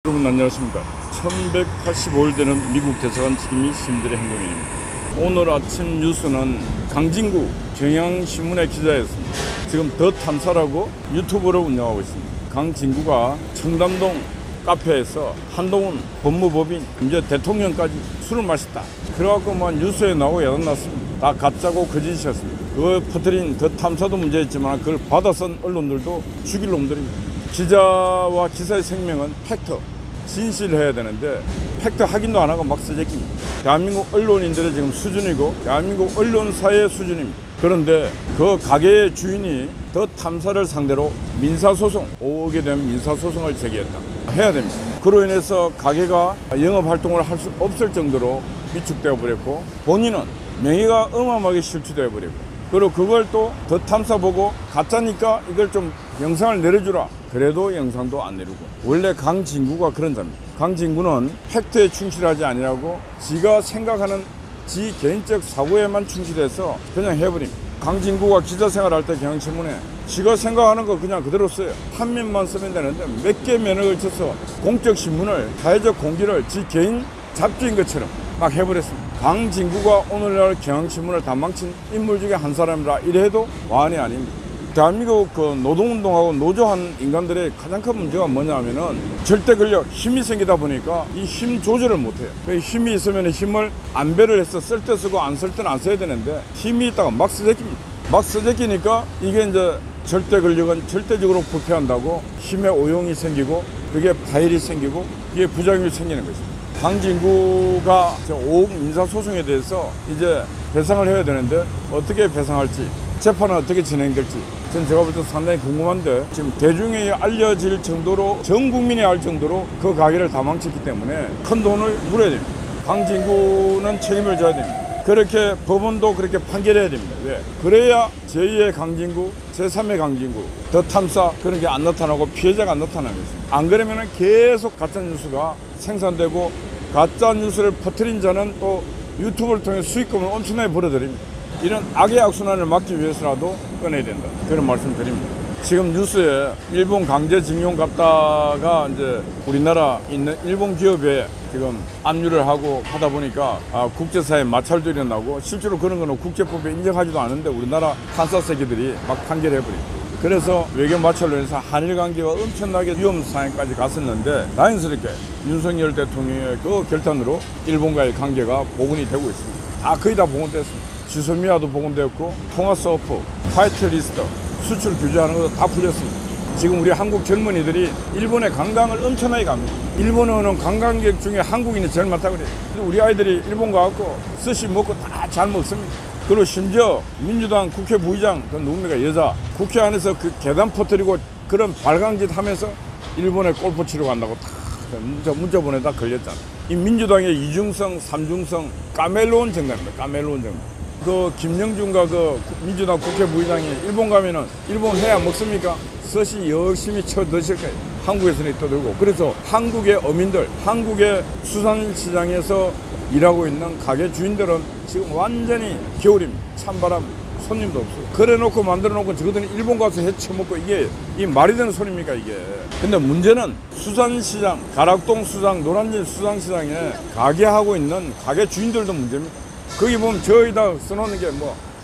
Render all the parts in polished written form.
여러분 안녕하십니까. 1185일 되는 미국 대사관 책임이 시민들의 행동입니다. 오늘 아침 뉴스는 강진구 경향신문의 기자였습니다. 지금 더 탐사라고 유튜브를 운영하고 있습니다. 강진구가 청담동 카페에서 한동훈 법무법인 이제 대통령까지 술을 마셨다. 그래갖고 뉴스에 나오고 야단났습니다. 다 가짜고 거짓이었습니다. 그걸 퍼뜨린 더 탐사도 문제였지만 그걸 받아 쓴 언론들도 죽일 놈들입니다. 기자와 기사의 생명은 팩트, 진실해야 되는데 팩트 확인도 안 하고 막 쓰제낍니다. 대한민국 언론인들의 지금 수준이고 대한민국 언론사의 수준입니다. 그런데 그 가게의 주인이 더 탐사를 상대로 민사소송, 5억에 대한 민사소송을 제기했다. 해야 됩니다. 그로 인해서 가게가 영업활동을 할 수 없을 정도로 위축되어 버렸고 본인은 명예가 어마어마하게 실추되어 버리고 그리고 그걸 또 더 탐사 보고 가짜니까 이걸 좀 영상을 내려주라. 그래도 영상도 안 내리고. 원래 강진구가 그런 자입니다. 강진구는 팩트에 충실하지 아니라고 지가 생각하는 지 개인적 사고에만 충실해서 그냥 해버립니다. 강진구가 기자 생활할 때 경향신문에 지가 생각하는 거 그냥 그대로 써요. 한 면만 쓰면 되는데 몇 개 면을 걸쳐서 공적 신문을 사회적 공기를 지 개인 잡주인 것처럼 막 해버렸습니다. 강진구가 오늘날 경향신문을 다 망친 인물 중에 한 사람이라 이래도 과언이 아닙니다. 대한민국 노동운동하고 노조한 인간들의 가장 큰 문제가 뭐냐면은 절대 권력, 힘이 생기다 보니까 이 힘 조절을 못해요. 힘이 있으면 힘을 안배를 해서 쓸 때 쓰고 안 쓸 때는 안 써야 되는데 힘이 있다가 막 쓰제낍니다. 막 쓰제끼니까 이게 이제 절대 권력은 절대적으로 부패한다고 힘의 오용이 생기고 그게 파일이 생기고 이게 부작용이 생기는 것입니다. 강진구가 5억 민사소송에 대해서 이제 배상을 해야 되는데 어떻게 배상할지 재판은 어떻게 진행될지 전 제가 볼 때 상당히 궁금한데 지금 대중에 알려질 정도로 전 국민이 알 정도로 그 가게를 다 망쳤기 때문에 큰 돈을 물어야 됩니다. 강진구는 책임을 져야 됩니다. 그렇게 법원도 그렇게 판결해야 됩니다. 왜? 그래야 제2의 강진구, 제3의 강진구, 더 탐사 그런 게 안 나타나고 피해자가 안 나타나는 것입니다. 안 그러면 계속 가짜뉴스가 생산되고 가짜뉴스를 퍼뜨린 자는 또 유튜브를 통해 수익금을 엄청나게 벌어들입니다. 이런 악의 악순환을 막기 위해서라도 꺼내야 된다. 그런 말씀 드립니다. 지금 뉴스에 일본 강제징용 갔다가 이제 우리나라 있는 일본 기업에 지금 압류를 하고 하다 보니까 국제사회에 마찰도 일어나고 실제로 그런 거는 국제법에 인정하지도 않은데 우리나라 판사 새끼들이 막 판결해버립니다. 그래서 외교 마찰로 인해서 한일 관계가 엄청나게 위험 상황까지 갔었는데 다행스럽게 윤석열 대통령의 그 결단으로 일본과의 관계가 복원이 되고 있습니다. 거의 다 복원됐습니다. 지소미아도 복원되었고 통화서프, 화이트리스트, 수출 규제하는 것도 다 풀렸습니다. 지금 우리 한국 젊은이들이 일본에 관광을 엄청나게 갑니다. 일본에 오는 관광객 중에 한국인이 제일 많다고 그래요. 우리 아이들이 일본 가고 스시 먹고 다 잘 먹습니다. 그리고 심지어 민주당 국회 부의장, 그 누굽니까 여자 국회 안에서 그 계단 퍼뜨리고 그런 발광짓 하면서 일본에 골프 치러 간다고 다 문자 보내다 걸렸잖아. 이 민주당의 이중성, 삼중성 까멜로운 정당입니다. 까멜로운 정당. 그 김영준과 그 민주당 국회 부의장이 일본 가면은 일본 회 안 먹습니까? 스시 열심히 쳐 드실 거예요. 한국에서는 떠들고. 그래서 한국의 어민들, 한국의 수산시장에서 일하고 있는 가게 주인들은 지금 완전히 겨울입니다. 찬바람, 손님도 없어요. 그래 놓고 만들어 놓고 저거들이 일본 가서 해 처먹고 이게 이 말이 되는 소리입니까 이게. 근데 문제는 수산시장, 가락동 수장, 노량진 수산시장에 가게하고 있는 가게 주인들도 문제입니다. 거기 보면 저희다 써놓는 게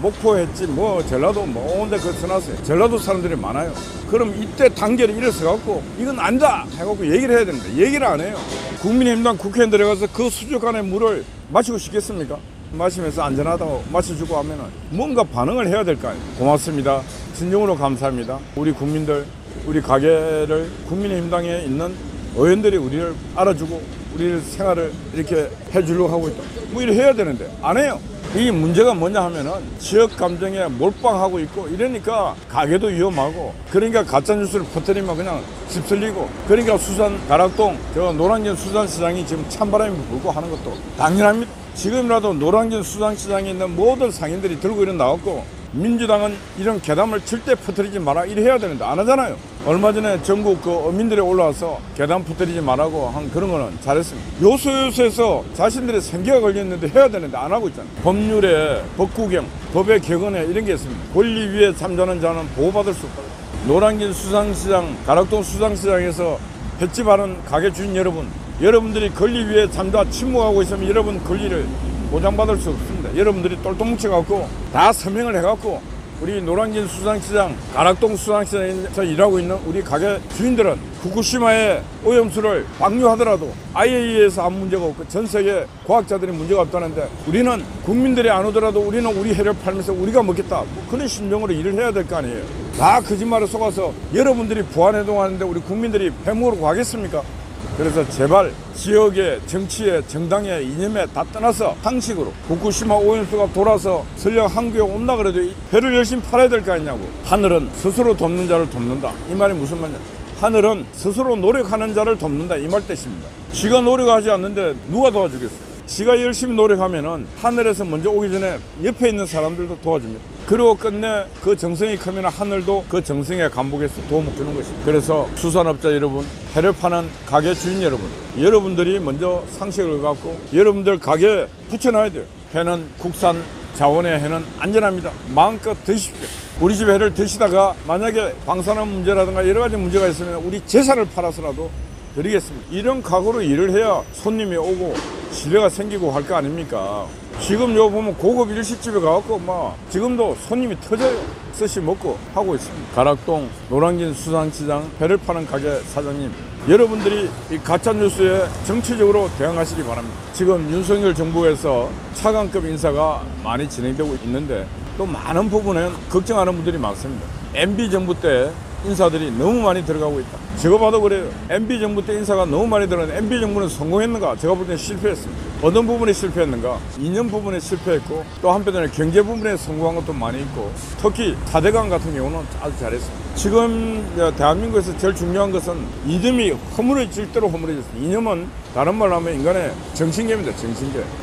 목포 했지 전라도 온데 그거 써놨어요. 전라도 사람들이 많아요. 그럼 이때 단결이 일어서갖고 이건 아니다 해갖고 얘기를 해야 되는데 얘기를 안 해요. 국민의힘당 국회의원 들어가서 그 수족관의 물을 마시고 싶겠습니까? 마시면서 안전하다고 마셔주고 하면은 뭔가 반응을 해야 될 거 아니에요. 고맙습니다. 진정으로 감사합니다. 우리 국민들, 우리 가게를 국민의힘당에 있는 의원들이 우리를 알아주고 우리 생활을 이렇게 해주려고 하고 있다. 이렇게 해야 되는데 안 해요. 이 문제가 뭐냐 하면은 지역 감정에 몰빵하고 있고 이러니까 가게도 위험하고 그러니까 가짜뉴스를 퍼뜨리면 그냥 휩쓸리고 그러니까 수산 가락동 노량진 수산시장이 지금 찬바람이 불고 하는 것도 당연합니다. 지금이라도 노량진 수산시장에 있는 모든 상인들이 들고 일어나갖고 민주당은 이런 괴담을 절대 퍼뜨리지 마라 이래 해야 되는데 안 하잖아요. 얼마 전에 전국 그 어민들이 올라와서 괴담 퍼뜨리지 말라고 한 그런 거는 잘했습니다. 요소에서 자신들의 생계가 걸렸는데 해야 되는데 안 하고 있잖아요. 법률에 법구경, 법의 격언에 이런 게 있습니다. 권리 위에 잠자는 자는 보호받을 수 없다. 노량진 수산시장, 가락동 수산시장에서 횟집하는 가게 주인 여러분, 여러분들이 권리 위에 잠자 침묵하고 있으면 여러분 권리를 보장받을 수 없습니다. 여러분들이 똘똘 뭉쳐갖고 다 서명을 해갖고 우리 노량진 수산시장, 가락동 수산시장에서 일하고 있는 우리 가게 주인들은 후쿠시마의 오염수를 방류하더라도 IAEA에서 아무 문제가 없고 전 세계 과학자들이 문제가 없다는데 우리는 국민들이 안 오더라도 우리는 우리 해를 팔면서 우리가 먹겠다. 뭐 그런 심정으로 일을 해야 될 거 아니에요. 다 거짓말에 속아서 여러분들이 부안해동하는데 우리 국민들이 폐목으로 가겠습니까? 그래서 제발 지역의 정치에 정당의 이념에 다 떠나서 상식으로 후쿠시마 오염수가 돌아서 설령 한국에 온다 그래도 배를 열심히 팔아야 될 거 아니냐고. 하늘은 스스로 돕는 자를 돕는다. 이 말이 무슨 말이냐. 하늘은 스스로 노력하는 자를 돕는다. 이 말 뜻입니다. 지가 노력하지 않는데 누가 도와주겠어요. 지가 열심히 노력하면은 하늘에서 먼저 오기 전에 옆에 있는 사람들도 도와줍니다. 그리고 끝내 그 정성이 크면 하늘도 그 정성에 감복해서 도움을 주는 것입니다. 그래서 수산업자 여러분, 회를 파는 가게 주인 여러분, 여러분들이 먼저 상식을 갖고 여러분들 가게에 붙여놔야 돼요. 회는 국산 자원의 회는 안전합니다. 마음껏 드십시오. 우리 집 회를 드시다가 만약에 방사능 문제라든가 여러 가지 문제가 있으면 우리 재산을 팔아서라도 드리겠습니다. 이런 각오로 일을 해야 손님이 오고 신뢰가 생기고 할 거 아닙니까? 지금 요 보면 고급 일식집에 가갖고 막 지금도 손님이 터져요. 스시 먹고 하고 있습니다. 가락동 노량진 수산시장 회를 파는 가게 사장님, 여러분들이 이 가짜뉴스에 정치적으로 대응하시기 바랍니다. 지금 윤석열 정부에서 차관급 인사가 많이 진행되고 있는데 또 많은 부분은 걱정하는 분들이 많습니다. MB 정부 때 인사들이 너무 많이 들어가고 있다. 제가 봐도 그래요. MB 정부 때 인사가 너무 많이 들어가는데 MB 정부는 성공했는가? 제가 볼 때는 실패했습니다. 어떤 부분에 실패했는가? 이념 부분에 실패했고 또 한편으로는 경제 부분에 성공한 것도 많이 있고 특히 사대강 같은 경우는 아주 잘했습니다. 지금 대한민국에서 제일 중요한 것은 이념이 허물어질 대로 허물어졌습니다. 이념은 다른 말로 하면 인간의 정신계입니다.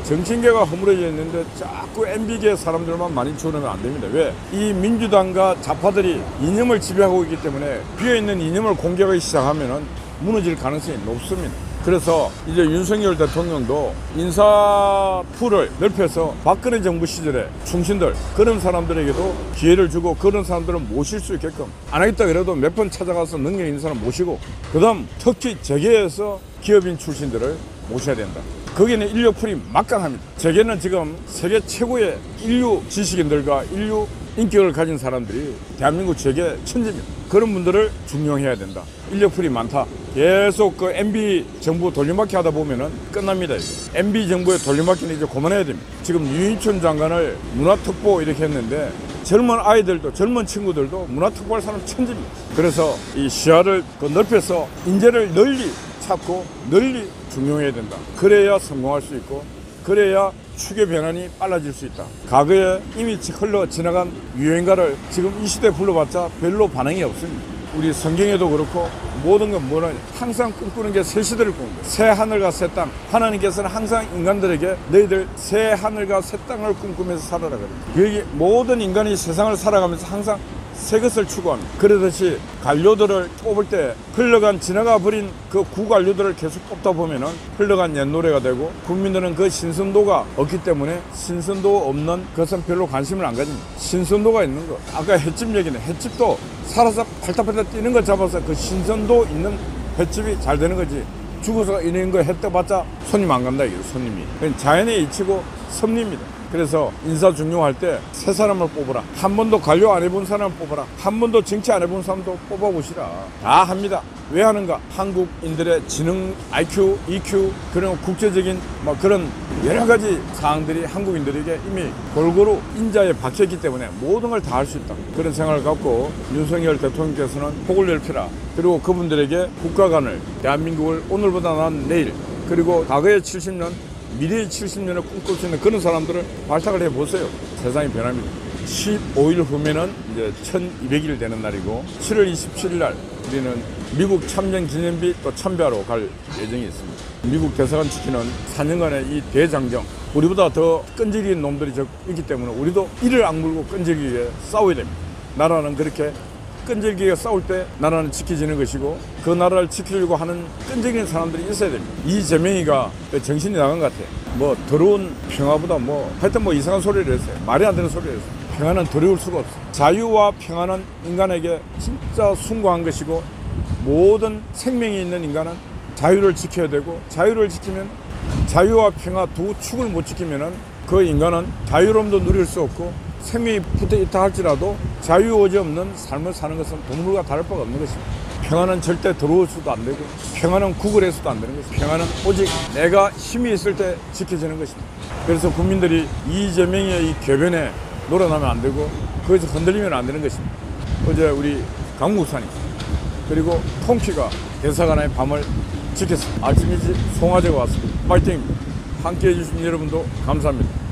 정신계가 허물어져 있는데 자꾸 MB계 사람들만 많이 주어내면 안 됩니다. 왜? 이 민주당과 좌파들이 이념을 지배하고 있기 때문에 비어있는 이념을 공격하기 시작하면 무너질 가능성이 높습니다. 그래서 이제 윤석열 대통령도 인사풀을 넓혀서 박근혜 정부 시절에 충신들 그런 사람들에게도 기회를 주고 그런 사람들을 모실 수 있게끔 안 하겠다 그래도 몇 번 찾아가서 능력 있는 사람 모시고 그다음 특히 재계에서 기업인 출신들을 모셔야 된다. 거기는 인력풀이 막강합니다. 재계는 지금 세계 최고의 인류 지식인들과 인류 인격을 가진 사람들이 대한민국 재계 천지입니다. 그런 분들을 중용해야 된다. 인력풀이 많다. 계속 그 MB 정부 돌려막기 하다 보면은 끝납니다. 이거. MB 정부의 돌려막기는 이제 그만해야 됩니다. 지금 유인촌 장관을 문화특보 이렇게 했는데 젊은 아이들도 젊은 친구들도 문화특보할 사람 천지입니다. 그래서 이 시야를 넓혀서 인재를 널리 찾고 널리 중용해야 된다. 그래야 성공할 수 있고 그래야 추계 변환이 빨라질 수 있다. 과거에 이미 흘러 지나간 유행가를 지금 이 시대에 불러봤자 별로 반응이 없습니다. 우리 성경에도 그렇고 모든 건 뭐냐 항상 꿈꾸는 게 새 시대를 꾸는 거예요. 새 하늘과 새 땅. 하나님께서는 항상 인간들에게 너희들 새 하늘과 새 땅을 꿈꾸면서 살아라 그래요. 여기 모든 인간이 세상을 살아가면서 항상 새 것을 추구합니다. 그러듯이 관료들을 뽑을 때 흘러간 지나가 버린 그 구관료들을 계속 뽑다 보면은 흘러간 옛 노래가 되고 국민들은 그 신선도가 없기 때문에 신선도 없는 것은 별로 관심을 안 가집니다. 신선도가 있는 거. 아까 횟집 얘기는 횟집도 살아서 팔딱팔딱 뛰는 걸 잡아서 그 신선도 있는 횟집이 잘 되는 거지. 죽어서 이런 거 했다봤자 손님 안 간다 이게 손님이. 자연의 이치고 섭리입니다. 그래서 인사 중용할 때 새 사람을 뽑아라. 한 번도 관료 안 해본 사람을 뽑아라. 한 번도 정치 안 해본 사람도 뽑아보시라. 다 합니다. 왜 하는가? 한국인들의 지능, IQ, EQ 그런 국제적인 그런 여러 가지 사항들이 한국인들에게 이미 골고루 인자에 박혔기 때문에 모든 걸 다 할 수 있다. 그런 생각을 갖고 윤석열 대통령께서는 폭을 넓히라. 그리고 그분들에게 국가관을 대한민국을 오늘보다 나은 내일 그리고 과거의 70년 미래의 70년을 꿈꿀 수 있는 그런 사람들을 발탁을 해보세요. 세상이 변합니다. 15일 후면은 이제 1200일 되는 날이고 7월 27일 날 우리는 미국 참전 기념비 또 참배하러 갈 예정이 있습니다. 미국 대사관 지키는 4년간의 이 대장정 우리보다 더 끈질긴 놈들이 있기 때문에 우리도 이를 악물고 끈질기게 싸워야 됩니다. 나라는 그렇게 끈질기게 싸울 때 나라는 지켜지는 것이고 그 나라를 지키려고 하는 끈질긴 사람들이 있어야 됩니다. 이재명이가 정신이 나간 것 같아요. 더러운 평화보다 하여튼 이상한 소리를 했어요. 말이 안 되는 소리를 했어요. 평화는 두려울 수가 없어요. 자유와 평화는 인간에게 진짜 숭고한 것이고 모든 생명이 있는 인간은 자유를 지켜야 되고, 자유를 지키면 자유와 평화 두 축을 못 지키면은 그 인간은 자유로움도 누릴 수 없고 생명이 붙어 있다 할지라도 자유의지 없는 삶을 사는 것은 동물과 다를 바가 없는 것입니다. 평화는 절대 들어올 수도 안 되고 평화는 구걸해서도 안 되는 것입니다. 평화는 오직 내가 힘이 있을 때 지켜지는 것입니다. 그래서 국민들이 이재명의 이 궤변에 놀아나면 안 되고 거기서 흔들리면 안 되는 것입니다. 어제 우리 강목사님 그리고 통키가 대사관의 밤을 지켰습니다. 아침 일찍 송화제가 왔습니다. 파이팅입니다. 함께해 주신 여러분도 감사합니다.